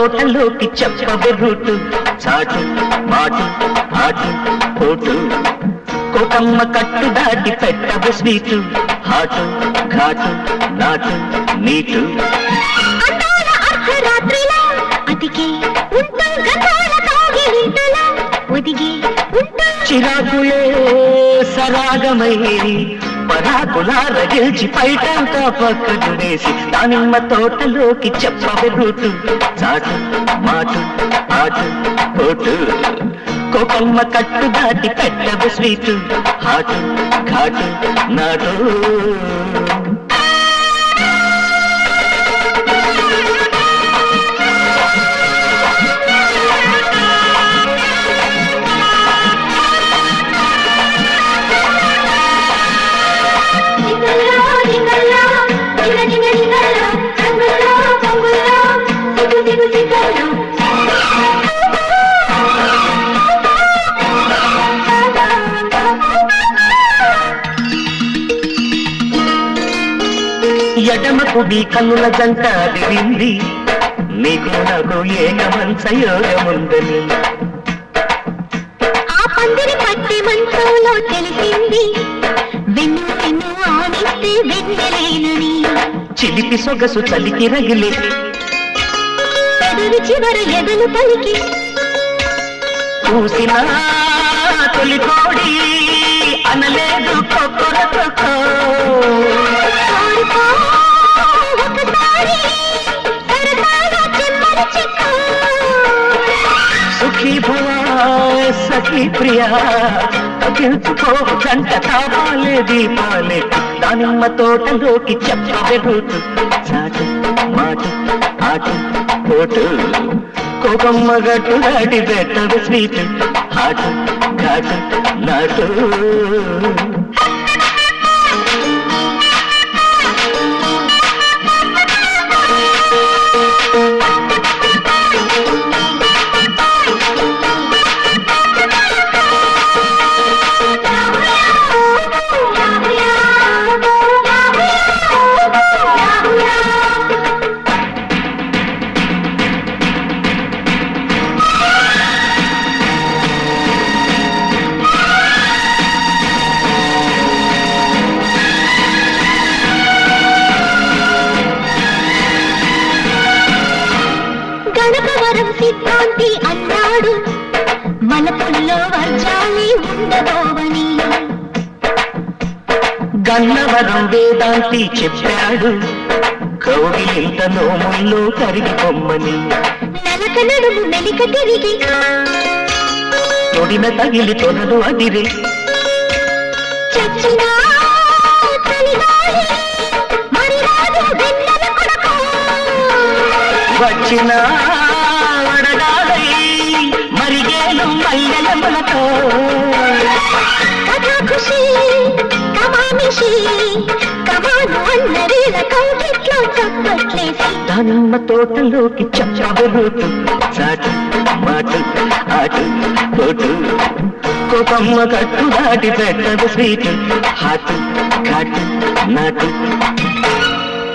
తోటలోకి చెప్పవే రూటు చాటు మాటు ఆటు పోటు కోకమ్మ కట్టు దాటి పెట్టవే స్వీటు హాటు ఘాటు నాటు నీటు చిరాకులే సరాగమై పరాకులా రగిల్చి పైటంతా పక్కడునేసి దానిమ్మ తోటలోకి చెప్పవే రూటు చాటు మాటు ఆటు పోటు కోకమ్మ కట్టు దాటి పెట్టవే స్వీటు హాటు ఘాటు నాటు ఎడమ కుడి కన్నుల జంట దిరింది నీకు నాకు ఏకమంచ యోగముందని ఆ పందిరి పట్టి మంచంలో తెలిసింది వెన్ను వెన్ను ఆడిస్తే వెన్నెలేనని చిలిపి సొగసు చలికి రగిలి పెదవి చివర ఎదలు పలికి చూసిన తొలి కోడి అనలేదు కొక్కరొక్క సుఖీ భవా సఖీ ప్రియా తగ్గించుకో జంట తాపాలే దీపాలే దానిమ్మ తోటలోకి చెప్పవే రూటు చాటు మాటు ఆటు పోటు కోకమ్మ గట్టు దాటి పెట్టవే స్వీటు హాటు ఘాటు నాటు గణపవరం సిద్ధాంతి అన్నాడు వలపుల్లో వర్జాలి ఉండబోవని గన్నవరం వేదాంతి చెప్పాడు కౌగిలింత నోముల్లో కరిగిపోమ్మని నెలక నడుము మెలిక తిరిగి తొడిన తగిలి తొనలు అదిరే చచ్చినా మరి రాదు వెన్నెల కొరకు వచ్చిన వడగాలై మరిగేలు మల్లెల మొలతో కథా ఖుషి కమామిషి కమాను అన్నరీల కౌగిట్లో చప్పట్లేసి దానిమ్మ తోటలోకి చెప్పవే రూటు చాటు మాటు ఆటు పోటు కోకమ్మ కట్టు దాటి పెట్టదు స్వీటు హాటు ఘాటు నాటు